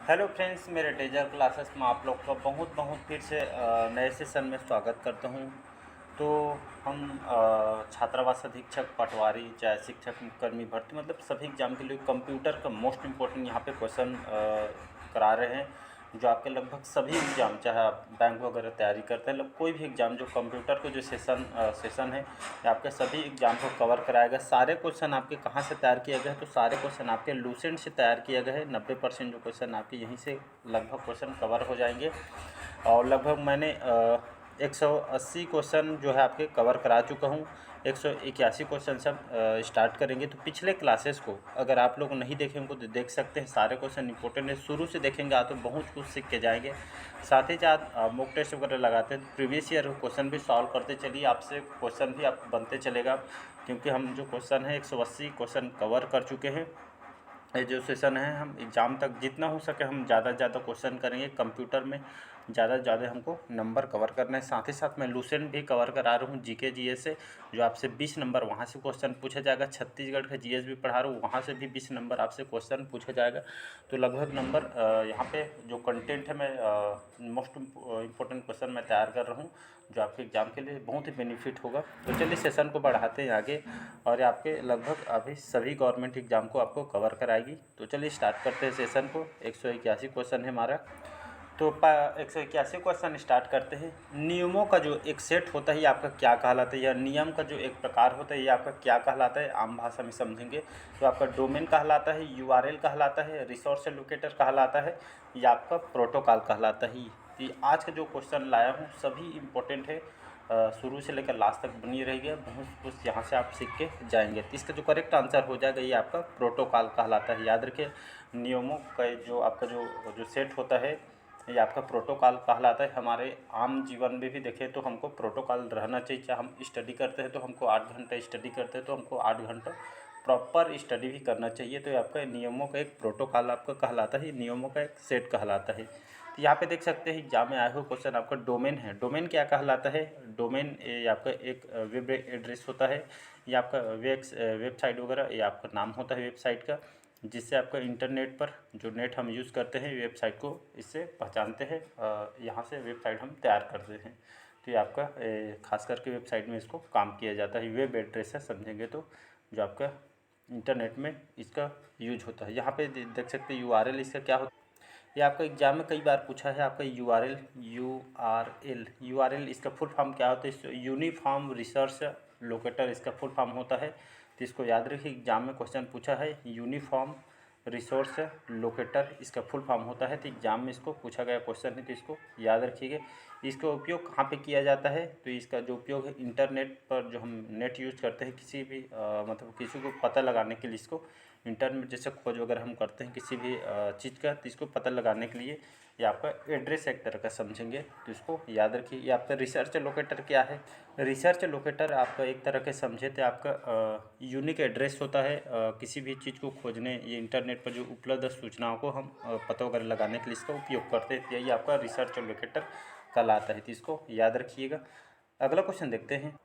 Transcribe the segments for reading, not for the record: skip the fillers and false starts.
Hello friends, मेरे taser classes में आप लोग का बहुत बहुत फिर से नए सेशन में स्वागत करता हूं। तो हम छात्रावास अधीक्षक, पटवारी, चाहे शिक्षक कर्मी भर्ती, मतलब सभी एग्जाम के लिए कंप्यूटर का मोस्ट इम्पोर्टेंट यहाँ पे क्वेश्चन करा रहे हैं। जो आपके लगभग सभी एग्ज़ाम, चाहे आप बैंक वगैरह तैयारी करते हैं, कोई भी एग्ज़ाम जो कंप्यूटर के जो सेशन है, ये आपके सभी एग्ज़ाम को कवर कराएगा। सारे क्वेश्चन आपके कहाँ से तैयार किए गए हैं? तो सारे क्वेश्चन आपके लूसेंट से तैयार किए गए हैं। 90% जो क्वेश्चन आपके यहीं से लगभग क्वेश्चन कवर हो जाएंगे। और लगभग मैंने 180 क्वेश्चन जो है आपके कवर करा चुका हूँ। 181 क्वेश्चन सब स्टार्ट करेंगे। तो पिछले क्लासेस को अगर आप लोग नहीं देखेंगे तो देख सकते हैं। सारे क्वेश्चन इंपॉर्टेंट है, शुरू से देखेंगे आप तो बहुत कुछ सीख के जाएंगे। साथ ही साथ मॉक टेस्ट वगैरह लगाते हैं तो प्रीवियस ईयर क्वेश्चन भी सॉल्व करते चलिए, आपसे क्वेश्चन भी आप बनते चलेगा। क्योंकि हम जो क्वेश्चन है 180 क्वेश्चन कवर कर चुके हैं। ये जो सेशन है, हम एग्ज़ाम तक जितना हो सके हम ज़्यादा से ज़्यादा क्वेश्चन करेंगे। कंप्यूटर में ज़्यादा से ज़्यादा हमको नंबर कवर करना है। साथ ही साथ मैं लूसेंट भी कवर करा रहा हूँ जीके जीएस से, जो आपसे 20 नंबर वहाँ से क्वेश्चन पूछा जाएगा। छत्तीसगढ़ का जीएस भी पढ़ा रहा हूँ, वहाँ से भी 20 नंबर आपसे क्वेश्चन पूछा जाएगा। तो लगभग नंबर यहाँ पे जो कंटेंट है, मैं मोस्ट इम्पोर्टेंट क्वेश्चन मैं तैयार कर रहा हूँ, जो आपके एग्ज़ाम के लिए बहुत ही बेनिफिट होगा। तो चलिए सेशन को बढ़ाते हैं आगे, और आपके लगभग अभी सभी गवर्नमेंट एग्ज़ाम को आपको कवर कराएगी। तो चलिए स्टार्ट करते हैं सेशन को। 181 क्वेश्चन है हमारा। तो 181 क्वेश्चन स्टार्ट करते हैं। नियमों का जो एक सेट होता है ये आपका क्या कहलाता है, या नियम का जो एक प्रकार होता है ये आपका क्या कहलाता है, आम भाषा में समझेंगे तो आपका डोमेन कहलाता है, यूआरएल कहलाता है, रिसोर्स लोकेटर कहलाता है, या आपका प्रोटोकॉल कहलाता है। तो ये आज का जो क्वेश्चन लाया हूँ सभी इम्पोर्टेंट है, शुरू से लेकर लास्ट तक बनी रहेगी। बहुत कुछ यहाँ से आप सीख के जाएंगे। तो इसका जो करेक्ट आंसर हो जाएगा ये आपका प्रोटोकॉल कहलाता है। याद रखिए, नियमों का जो आपका जो सेट होता है ये आपका प्रोटोकॉल कहलाता है। हमारे आम जीवन में भी देखें तो हमको प्रोटोकॉल रहना चाहिए। चाहे हम स्टडी करते हैं तो हमको 8 घंटा स्टडी करते हैं तो हमको 8 घंटा प्रॉपर स्टडी भी करना चाहिए। तो ये आपका नियमों का एक प्रोटोकॉल आपका कहलाता है, नियमों का एक सेट कहलाता है। तो यहाँ पे देख सकते हैं एग्जाम में आए हुए क्वेश्चन आपका डोमेन है। डोमेन क्या कहलाता है? डोमेन ये आपका एक वेब एड्रेस होता है, ये आपका वेबसाइट वगैरह ये आपका नाम होता है वेबसाइट का, जिससे आपका इंटरनेट पर जो नेट हम यूज़ करते हैं वेबसाइट को इससे पहचानते हैं। यहाँ से वेबसाइट हम तैयार करते हैं। तो ये आपका खास करके वेबसाइट में इसको काम किया जाता है। वेब एड्रेस है समझेंगे तो, जो आपका इंटरनेट में इसका यूज होता है। यहाँ पे देख सकते हैं यूआरएल इसका क्या होता है। ये आपका एग्जाम में कई बार पूछा है, आपका यूआरएल इसका फुल फॉर्म क्या होता है? इस यूनिफॉर्म रिसर्च लोकेटर इसका फुल फॉर्म होता है। तो इसको याद रखिए, एग्जाम में क्वेश्चन पूछा है यूनिफॉर्म रिसोर्स लोकेटर इसका फुल फॉर्म होता है। तो एग्जाम में इसको पूछा गया क्वेश्चन है, तो इसको याद रखिएगा। इसका उपयोग कहाँ पे किया जाता है? तो इसका जो उपयोग है इंटरनेट पर, जो हम नेट यूज़ करते हैं किसी भी मतलब किसी को पता लगाने के लिए, इसको इंटरनेट जैसे खोज वगैरह हम करते हैं किसी भी चीज़ का, तो इसको पता लगाने के लिए ये आपका एड्रेस एक तरह का समझेंगे। तो इसको याद रखिए। ये आपका रिसर्च लोकेटर क्या है? रिसर्च लोकेटर आपका एक तरह के समझे तो आपका यूनिक एड्रेस होता है। किसी भी चीज़ को खोजने, ये इंटरनेट पर जो उपलब्ध सूचनाओं को हम पता वगैरह लगाने के लिए इसका उपयोग करते हैं। यही आपका रिसर्च लोकेटर कहलाता है। तो इसको याद रखिएगा। अगला क्वेश्चन देखते हैं।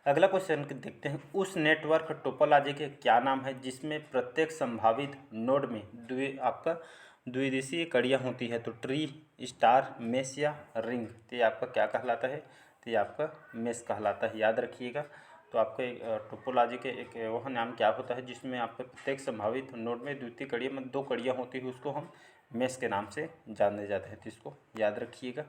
अगला क्वेश्चन देखते हैं, उस नेटवर्क टोपोलॉजी के क्या नाम है जिसमें प्रत्येक संभावित नोड में आपका द्विदिशीय कड़ियाँ होती है? तो ट्री, स्टार, मेश या रिंग। तो ये आपका क्या कहलाता है? तो ये आपका मेश कहलाता है, याद रखिएगा। तो आपके टोपोलॉजी के एक वह नाम क्या होता है जिसमें आपके प्रत्येक संभावित नोड में द्वितीय कड़ियाँ में 2 कड़ियाँ होती है, उसको हम मेश के नाम से जाने जाते हैं। तो इसको याद रखिएगा।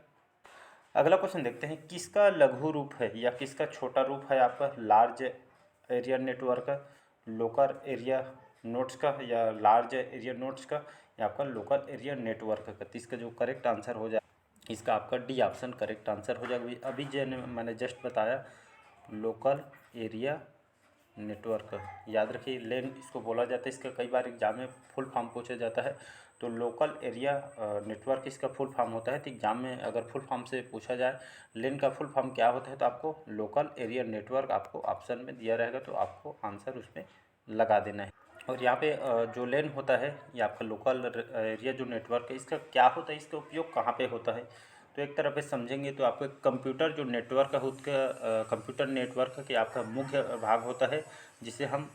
अगला क्वेश्चन देखते हैं, किसका लघु रूप है या किसका छोटा रूप है आपका लार्ज एरिया नेटवर्क का, लोकल एरिया नोट्स का, या लार्ज एरिया नोट्स का, या आपका लोकल एरिया नेटवर्क का? तो इसका जो करेक्ट आंसर हो जाए, इसका आपका डी ऑप्शन करेक्ट आंसर हो जाएगा। अभी जो मैंने जस्ट बताया, लोकल एरिया नेटवर्क। याद रखिए, लेन इसको बोला जाता है। इसका कई बार एग्जाम में फुल फॉर्म पूछा जाता है। तो लोकल एरिया नेटवर्क इसका फुल फॉर्म होता है। तो एग्जाम में अगर फुल फॉर्म से पूछा जाए लेन का फुल फॉर्म क्या होता है, तो आपको लोकल एरिया नेटवर्क आपको ऑप्शन में दिया रहेगा, तो आपको आंसर उसमें लगा देना है। और यहाँ पे जो लेन होता है ये आपका लोकल एरिया जो नेटवर्क है, इसका क्या होता है, इसका उपयोग कहाँ पे होता है? तो एक तरह पे समझेंगे तो आपका कंप्यूटर जो नेटवर्क है उसका कंप्यूटर नेटवर्क के आपका मुख्य भाग होता है, जिसे हम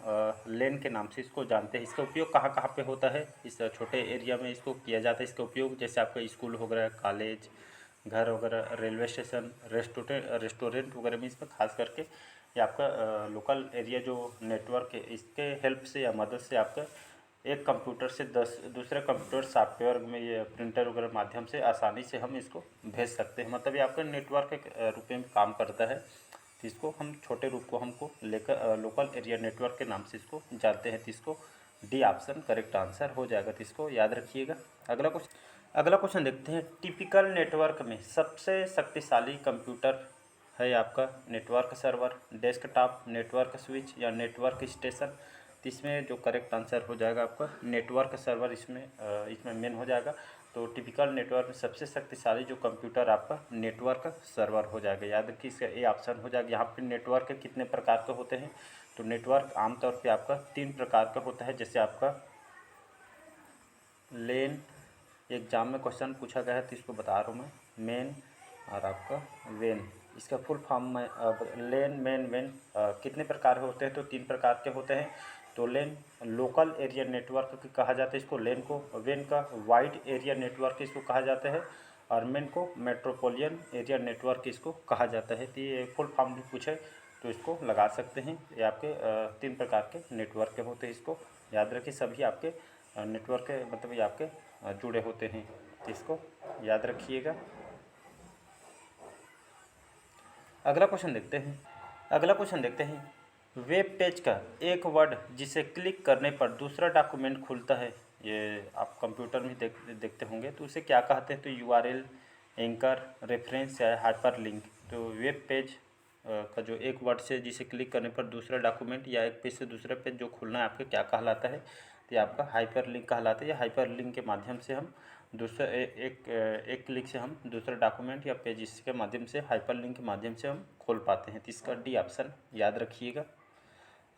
लेन के नाम से इसको जानते हैं। इसका उपयोग कहाँ कहाँ पे होता है, इस छोटे एरिया में इसको किया जाता है। इसका उपयोग जैसे आपका स्कूल वगैरह, कॉलेज, घर वगैरह, रेलवे स्टेशन, रेस्टोरेंट वगैरह में इसमें खास करके ये आपका लोकल एरिया जो नेटवर्क है इसके हेल्प से या मदद से आपका एक कंप्यूटर से दूसरे कंप्यूटर सॉफ्टवेयर में ये प्रिंटर वगैरह माध्यम से आसानी से हम इसको भेज सकते हैं। मतलब ये आपका नेटवर्क के रूप में काम करता है। तो इसको हम छोटे रूप को हमको लेकर लोकल एरिया नेटवर्क के नाम से इसको जानते हैं। तो इसको डी ऑप्शन करेक्ट आंसर हो जाएगा। तो इसको याद रखिएगा। अगला क्वेश्चन देखते हैं। टिपिकल नेटवर्क में सबसे शक्तिशाली कंप्यूटर है आपका network server, desktop, network switch या नेटवर्क स्टेशन। तो इसमें जो करेक्ट आंसर हो जाएगा आपका नेटवर्क सर्वर, इसमें मेन हो जाएगा। तो टिपिकल नेटवर्क में सबसे शक्तिशाली जो कंप्यूटर आपका नेटवर्क सर्वर हो जाएगा। याद रखिए इसका ए ऑप्शन हो जाएगा। यहाँ पे नेटवर्क कितने प्रकार के होते हैं, तो नेटवर्क आमतौर पे आपका 3 प्रकार का होता है। जैसे आपका लेन, एग्जाम में क्वेश्चन पूछा गया है तो इसको बता रहा हूँ मैं, मेन और आपका वेन। इसका फुल फॉर्म में लेन, मेन, वेन कितने प्रकार होते हैं, तो 3 प्रकार के होते हैं। तो लेन लोकल एरिया नेटवर्क कहा जाता है इसको, लेन को। वेन का वाइड एरिया नेटवर्क इसको कहा जाता है, और मेन को मेट्रोपोलियन एरिया नेटवर्क इसको कहा जाता है। तो ये फुल फॉर्म भी पूछे तो इसको लगा सकते हैं। ये आपके 3 प्रकार के नेटवर्क के होते हैं। इसको याद रखिए, सभी आपके नेटवर्क के मतलब ये आपके जुड़े होते हैं। तो इसको याद रखिएगा। अगला क्वेश्चन देखते हैं। वेब पेज का एक वर्ड जिसे क्लिक करने पर दूसरा डॉक्यूमेंट खुलता है, ये आप कंप्यूटर में देखते होंगे, तो उसे क्या कहते हैं, तो यूआरएल, एंकर, रेफरेंस या हाइपरलिंक। तो वेब पेज का जो एक वर्ड से जिसे क्लिक करने पर दूसरा डॉक्यूमेंट या एक पेज से दूसरा पेज जो खुलना है आपके क्या कहलाता है, तो ये आपका हाइपरलिंक कहलाता है। या हाइपरलिंक के माध्यम से हम एक क्लिक से हम दूसरा डॉक्यूमेंट या पेज इसके माध्यम से हाइपरलिंक के माध्यम से हम खोल पाते हैं। तो इसका डी ऑप्शन याद रखिएगा।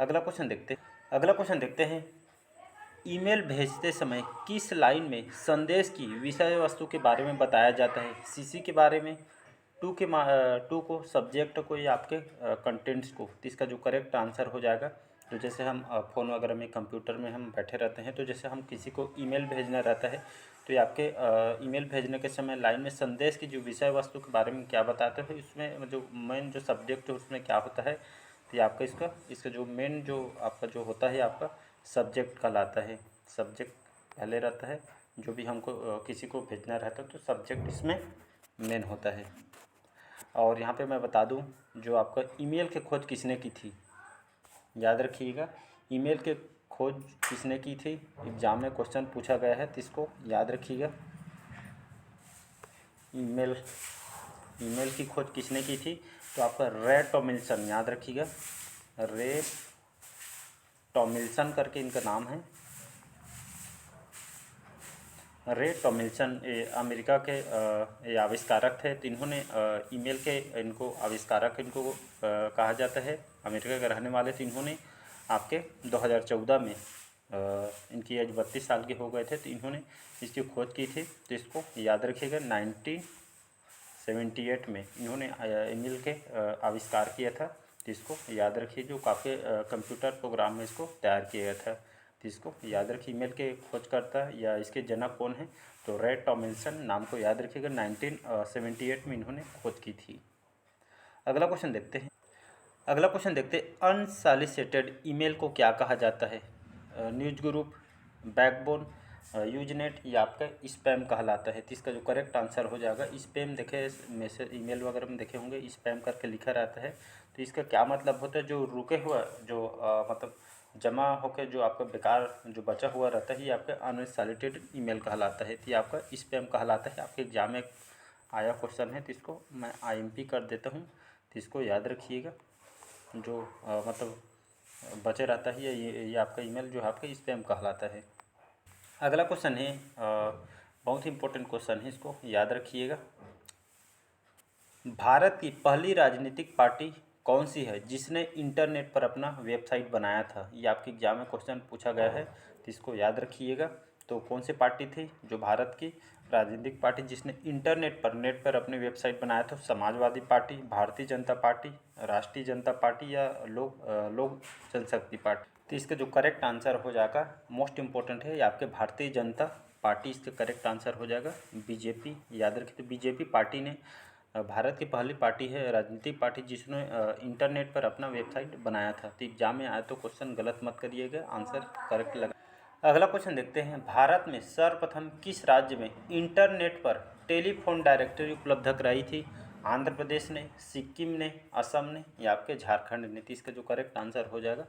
अगला क्वेश्चन देखते हैं। ईमेल भेजते समय किस लाइन में संदेश की विषय वस्तु के बारे में बताया जाता है, सीसी के बारे में, टू को, सब्जेक्ट को या आपके कंटेंट्स को। तो इसका जो करेक्ट आंसर हो जाएगा, तो जैसे हम फ़ोन वगैरह में, कंप्यूटर में हम बैठे रहते हैं, तो जैसे हम किसी को ईमेल भेजना रहता है, तो ये आपके ईमेल भेजने के समय लाइन में संदेश की जो विषय वस्तु के बारे में क्या बताते हैं, इसमें जो मेन जो सब्जेक्ट है उसमें क्या होता है, तो ये आपका इसका जो मेन जो आपका जो होता है आपका सब्जेक्ट कहलाता है। सब्जेक्ट पहले रहता है, जो भी हमको किसी को भेजना रहता है तो सब्जेक्ट इसमें मेन होता है। और यहाँ पे मैं बता दूँ, जो आपका ईमेल की खोज किसने की थी, याद रखिएगा। ईमेल के खोज किसने की थी, एग्जाम में क्वेश्चन पूछा गया है, तो इसको याद रखिएगा। ईमेल की खोज किसने की थी, तो आपका रे टॉमिल्सन, याद रखिएगा। रे टॉमिल्सन करके इनका नाम है। रे टॉमिल्सन ये अमेरिका के ये आविष्कारक थे। तो इन्होंने ईमेल के इनको आविष्कारक इनको कहा जाता है, अमेरिका के रहने वाले थे। इन्होंने आपके 2014 में इनकी एज 32 साल के हो गए थे, तो इन्होंने इसकी खोज की थी। तो इसको याद रखिएगा। 1978 में इन्होंने ईमेल के आविष्कार किया था। तो इसको याद रखिए, जो काफ़ी कंप्यूटर प्रोग्राम में इसको तैयार किया गया था। तो इसको याद रखिए, ईमेल के खोजकर्ता या इसके जनक कौन है, तो रे टॉमिल्सन नाम को याद रखिएगा। 1978 में इन्होंने खोज की थी। अगला क्वेश्चन देखते हैं। अनसॉलिसिटेड ईमेल को क्या कहा जाता है, न्यूज ग्रुप, बैकबोन, यूजनेट या आपका स्पैम कहलाता है। तो इसका जो करेक्ट आंसर हो जाएगा स्पैम। देखे मैसेज ईमेल वगैरह में देखे होंगे स्पैम करके लिखा रहता है। तो इसका क्या मतलब होता है, जो रुके हुआ जो मतलब जमा होकर जो आपका बेकार जो बचा हुआ रहता है, ये आपका अनसॉलिसिटेड ईमेल कहलाता है। तो ये आपका स्पैम कहलाता है। आपके एग्जाम में आया क्वेश्चन है, तो इसको मैं IMP कर देता हूँ। तो इसको याद रखिएगा, जो मतलब बचे रहता है ये आपका ईमेल जो है आपका स्पैम कहलाता है। अगला क्वेश्चन है बहुत ही इंपॉर्टेंट क्वेश्चन है, इसको याद रखिएगा। भारत की पहली राजनीतिक पार्टी कौन सी है जिसने इंटरनेट पर अपना वेबसाइट बनाया था, ये आपके एग्जाम में क्वेश्चन पूछा गया है। तो इसको याद रखिएगा। तो कौन सी पार्टी थी? जो भारत की राजनीतिक पार्टी जिसने इंटरनेट पर नेट पर अपने वेबसाइट बनाया था, समाजवादी पार्टी, भारतीय जनता पार्टी, राष्ट्रीय जनता पार्टी या लोक जनशक्ति पार्टी। तो इसका जो करेक्ट आंसर हो जाएगा, मोस्ट इम्पोर्टेंट है, ये आपके भारतीय जनता पार्टी इसका करेक्ट आंसर हो जाएगा। बीजेपी याद रखिए, तो बीजेपी पार्टी ने भारत की पहली पार्टी है, राजनीतिक पार्टी, जिसने इंटरनेट पर अपना वेबसाइट बनाया था। तो एग्जाम में आए तो क्वेश्चन गलत मत करिएगा, आंसर करेक्ट लगा। अगला क्वेश्चन देखते हैं, भारत में सर्वप्रथम किस राज्य में इंटरनेट पर टेलीफोन डायरेक्टरी उपलब्ध कराई थी? आंध्र प्रदेश ने, सिक्किम ने, असम ने या आपके झारखंड ने? तो इसका जो करेक्ट आंसर हो जाएगा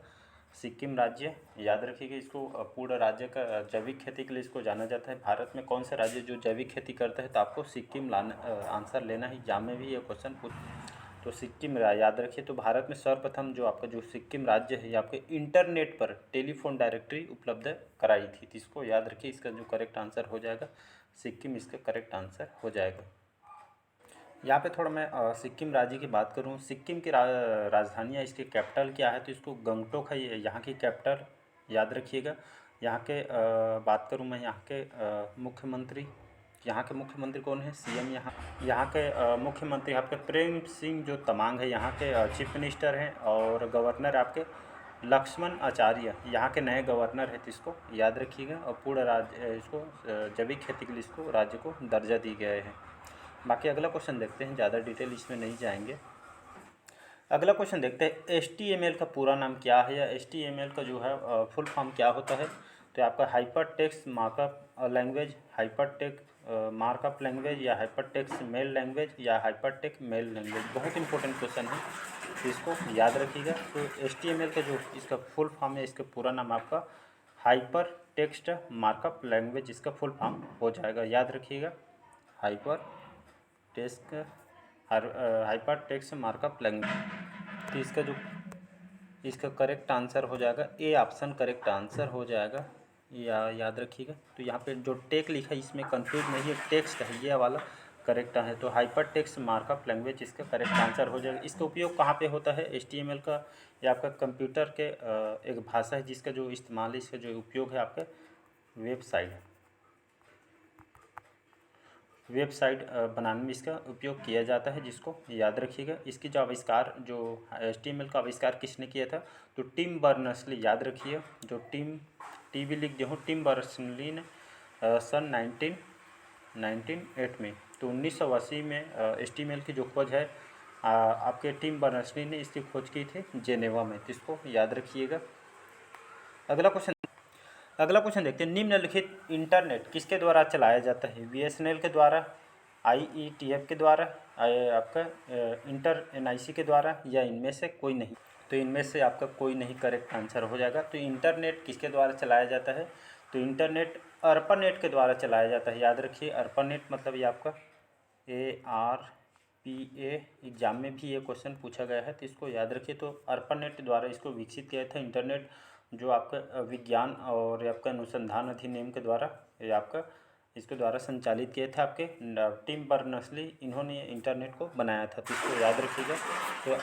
सिक्किम राज्य। याद रखिएगा इसको, पूर्ण राज्य का जैविक खेती के लिए इसको जाना जाता है। भारत में कौन सा राज्य जो जैविक खेती करता है? तो आपको सिक्किम आंसर लेना ही, एग्जाम में भी ये क्वेश्चन तो सिक्किम याद रखिए। तो भारत में सर्वप्रथम जो आपका जो सिक्किम राज्य है, ये आपके इंटरनेट पर टेलीफोन डायरेक्टरी उपलब्ध कराई थी। तो इसको याद रखिए, इसका जो करेक्ट आंसर हो जाएगा सिक्किम, इसका करेक्ट आंसर हो जाएगा। यहाँ पे थोड़ा मैं सिक्किम राज्य की बात करूँ, सिक्किम की राजधानी या इसकी कैपिटल क्या है? तो इसको गंगटोक है यहाँ की कैपिटल, याद रखिएगा। यहाँ के बात करूँ मैं, यहाँ के मुख्यमंत्री, यहाँ के मुख्यमंत्री कौन है? सीएम। यहाँ के मुख्यमंत्री आपके प्रेम सिंह जो तमांग है, यहाँ के चीफ मिनिस्टर हैं। और गवर्नर आपके लक्ष्मण आचार्य यहाँ के नए गवर्नर है। तो इसको याद रखिएगा। और पूर्ण राज्य इसको जैविक खेती के लिए इसको राज्य को दर्जा दी गए है। बाकी अगला क्वेश्चन देखते हैं, ज़्यादा डिटेल इसमें नहीं जाएंगे। अगला क्वेश्चन देखते हैं, HTML का पूरा नाम क्या है, या HTML का जो है फुल फॉर्म क्या होता है? तो आपका hyper text markup language, hyper text markup language, या हाइपर टेक्स्ट मेल लैंग्वेज, या हाइपर टेक्स्ट मेल लैंग्वेज। बहुत इंपॉर्टेंट क्वेश्चन है, तो इसको याद रखिएगा। तो HTML का जो इसका फुल फॉर्म है, इसका पूरा नाम आपका हाइपर टेक्स्ट मार्कअप लैंग्वेज, इसका फुल फॉर्म हो जाएगा, याद रखिएगा। Hyper text markup language. तो इसका करेक्ट आंसर हो जाएगा ए ऑप्शन, करेक्ट आंसर हो जाएगा, याद रखिएगा। तो यहाँ पे जो टेक लिखा है इसमें कंफ्यूज नहीं है, टेक्स्ट है ये वाला करेक्ट है। तो हाइपर टेक्स्ट मार्कअप लैंग्वेज इसका करेक्ट आंसर हो जाएगा। इसका उपयोग कहाँ पे होता है? HTML का ये आपका कंप्यूटर के एक भाषा है, जिसका जो इस्तेमाल, इसका जो उपयोग है आपका वेबसाइट बनाने में इसका उपयोग किया जाता है, जिसको याद रखिएगा। इसकी जो आविष्कार, जो HTML का आविष्कार किसने किया था? तो टिम बर्नर्स-ली, याद रखिए। जो टी भी लिख दिया हूँ, टिम बर्नर्स-ली ने सन 1908 में, तो 1980 में HTML की जो खोज है आपके टिम बर्नर्स-ली ने इसकी खोज की थी जेनेवा में। तो इसको याद रखिएगा। अगला क्वेश्चन देखते हैं, निम्नलिखित इंटरनेट किसके द्वारा चलाया जाता है? BSNL के द्वारा, IETF के द्वारा, आपका इंटर NIC के द्वारा, या इनमें से कोई नहीं? तो इनमें से आपका कोई नहीं करेक्ट आंसर हो जाएगा। तो इंटरनेट किसके द्वारा चलाया जाता है? तो इंटरनेट ARPANET के द्वारा चलाया जाता है, याद रखिए। ARPANET मतलब ये आपका ARPA, एग्जाम में भी ये क्वेश्चन पूछा गया है, तो इसको याद रखिए। तो ARPANET द्वारा इसको विकसित किया था इंटरनेट, जो आपका विज्ञान और आपका अनुसंधान अधिनियम के द्वारा ये आपका इसके द्वारा संचालित किए थे आपके टिम बर्नर्स-ली, इन्होंने इंटरनेट को बनाया था। तो इसको याद रखिएगा। तो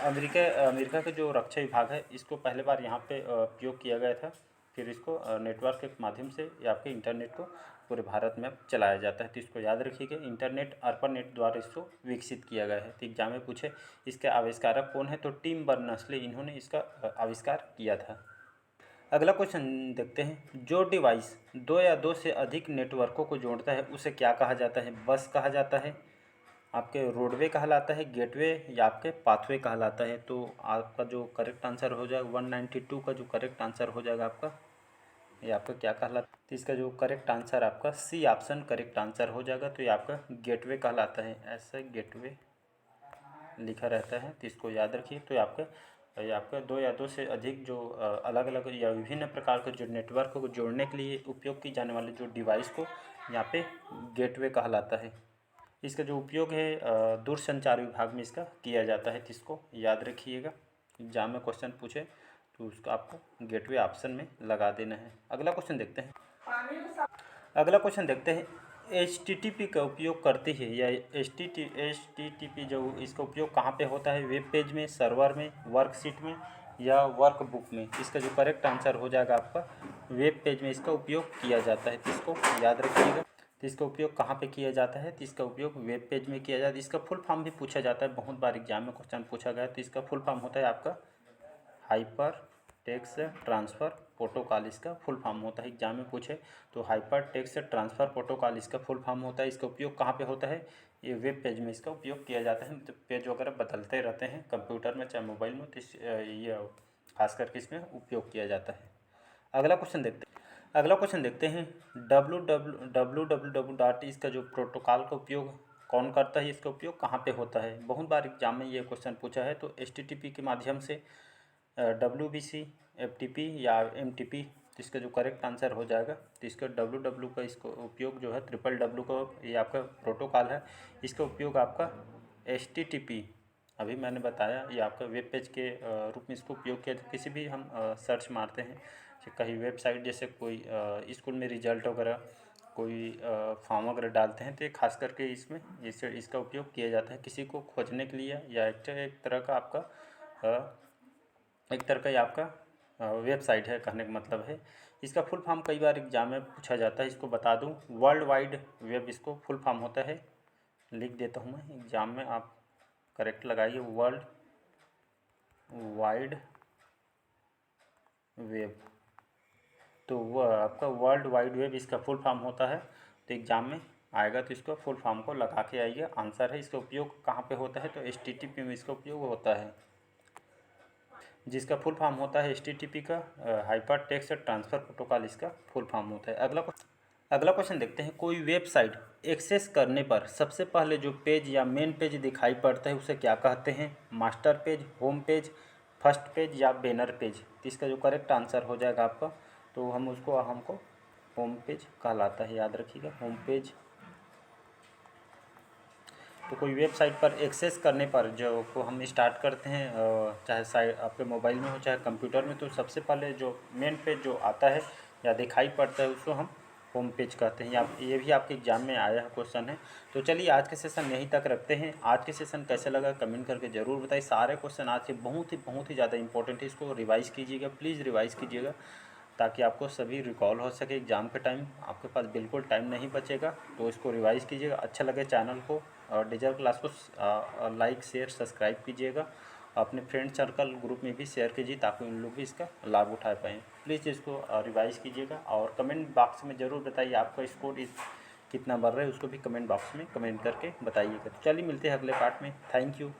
अमेरिका के जो रक्षा विभाग है, इसको पहले बार यहाँ पे उपयोग किया गया था, फिर इसको नेटवर्क के माध्यम से ये आपके इंटरनेट को पूरे भारत में चलाया जाता है। तो इसको याद रखिएगा, इंटरनेट ARPANET द्वारा इसको विकसित किया गया है। तो एग्जाम में पूछे इसके आविष्कारक कौन है? तो टिम बर्नर्स-ली, इन्होंने इसका आविष्कार किया था। अगला क्वेश्चन देखते हैं, जो डिवाइस दो या दो से अधिक नेटवर्कों को जोड़ता है उसे क्या कहा जाता है? बस कहा जाता है, आपके रोडवे कहलाता है, गेटवे, या आपके पाथवे कहलाता है? तो आपका जो करेक्ट आंसर हो जाएगा 192 का जो करेक्ट आंसर हो जाएगा आपका, ये आपका क्या कहलाता है? तो इसका जो करेक्ट आंसर आपका C ऑप्शन करेक्ट आंसर हो जाएगा। तो ये आपका गेटवे कहलाता है, ऐसा गेटवे लिखा रहता है। तो इसको याद रखिए। तो ये आपका दो या दो से अधिक जो अलग अलग या विभिन्न प्रकार के जो नेटवर्क को जोड़ने के लिए उपयोग की जाने वाले जो डिवाइस को यहाँ पे गेटवे कहलाता है। इसका जो उपयोग है दूरसंचार विभाग में इसका किया जाता है। तो इसको याद रखिएगा, एग्जाम में क्वेश्चन पूछे तो उसका आपको गेटवे ऑप्शन में लगा देना है। अगला क्वेश्चन देखते हैं, HTTP का उपयोग करती है, या HTTP जो इसका उपयोग कहाँ पे होता है? वेब पेज में, सर्वर में, वर्कशीट में, या वर्कबुक में, इसका जो करेक्ट आंसर हो जाएगा आपका वेब पेज में इसका उपयोग किया जाता है। तो इसको याद रखिएगा। तो इसका उपयोग कहाँ पे किया जाता है? तो इसका उपयोग वेब पेज में किया जाता है। इसका फुल फॉर्म भी पूछा जाता है, बहुत बार एग्जाम में क्वेश्चन पूछा गया है। तो इसका फुल फॉर्म होता है आपका हाइपर टेक्स्ट ट्रांसफ़र प्रोटोकॉल, इसका फुल फॉर्म होता है। एग्जाम में पूछे तो हाइपर टेक्स्ट ट्रांसफ़र प्रोटोकॉल इसका फुल फॉर्म होता है। इसका उपयोग कहाँ पे होता है? ये वेब पेज में इसका उपयोग किया जाता है। तो पेज वगैरह बदलते रहते हैं कंप्यूटर में चाहे मोबाइल में, तो ये खास करके इसमें उपयोग किया जाता है। अगला क्वेश्चन देखते हैं www डॉट, इसका जो प्रोटोकॉल का उपयोग कौन करता है, इसका उपयोग कहाँ पे होता है? बहुत बार एग्जाम में ये क्वेश्चन पूछा है। तो HTTP के माध्यम से, WBC, FTP या MTP, तो इसका जो करेक्ट आंसर हो जाएगा, तो इसका www का इसको उपयोग जो है WWW का ये आपका प्रोटोकॉल है, इसका उपयोग आपका HTTP, अभी मैंने बताया ये आपका वेब पेज के रूप में इसको उपयोग किया। तो किसी भी हम सर्च मारते हैं कहीं वेबसाइट, जैसे कोई स्कूल में रिजल्ट वगैरह, कोई फॉर्म वगैरह डालते हैं, तो ये खास करके इसमें इसका उपयोग किया जाता है किसी को खोजने के लिए, या एक तरह का आपका वेबसाइट है, कहने का मतलब है। इसका फुल फॉर्म कई बार एग्जाम में पूछा जाता है, इसको बता दूं, वर्ल्ड वाइड वेब इसको फुल फॉर्म होता है। लिख देता हूं मैं एग्जाम में, आप करेक्ट लगाइए, वर्ल्ड वाइड वेब। तो वह आपका वर्ल्ड वाइड वेब इसका फुल फॉर्म होता है। तो एग्ज़ाम में आएगा तो इसको फुल फॉर्म को लगा के आइए। आंसर है इसका उपयोग कहाँ पे होता है? तो HTTP में इसका उपयोग होता है, जिसका फुल फॉर्म होता है HTTP का हाइपर टेक्स्ट ट्रांसफ़र प्रोटोकॉल, इसका फुल फॉर्म होता है। अगला क्वेश्चन देखते हैं, कोई वेबसाइट एक्सेस करने पर सबसे पहले जो पेज या मेन पेज दिखाई पड़ता है उसे क्या कहते हैं? Master page, home page, first page या बैनर पेज? तो इसका जो करेक्ट आंसर हो जाएगा आपका, तो हमको होम पेज कहलाता है, याद रखिएगा, होम पेज। तो कोई वेबसाइट पर एक्सेस करने पर जो को हम स्टार्ट करते हैं, चाहे साइट आपके मोबाइल में हो चाहे कंप्यूटर में, तो सबसे पहले जो मेन पेज जो आता है या दिखाई पड़ता है उसको हम होम पेज कहते हैं। या ये भी आपके एग्जाम में आया है क्वेश्चन है। तो चलिए आज के सेशन यहीं तक रखते हैं। आज के सेशन कैसे लगा कमेंट करके ज़रूर बताइए। सारे क्वेश्चन आज के बहुत ही ज़्यादा इंपॉर्टेंट है, इसको रिवाइज़ कीजिएगा, प्लीज़ रिवाइज़ कीजिएगा, ताकि आपको सभी रिकॉल हो सके। एग्ज़ाम के टाइम आपके पास बिल्कुल टाइम नहीं बचेगा, तो इसको रिवाइज़ कीजिएगा। अच्छा लगे चैनल को और डिजिटल क्लास को लाइक शेयर सब्सक्राइब कीजिएगा। अपने फ्रेंड सर्कल ग्रुप में भी शेयर कीजिए, ताकि उन लोग भी इसका लाभ उठा पाएँ। प्लीज़ इसको रिवाइज़ कीजिएगा और कमेंट बॉक्स में ज़रूर बताइए आपका स्कोर कितना बढ़ रहा है, उसको भी कमेंट बॉक्स में कमेंट करके बताइएगा। तो चलिए मिलते हैं अगले पार्ट में। Thank you.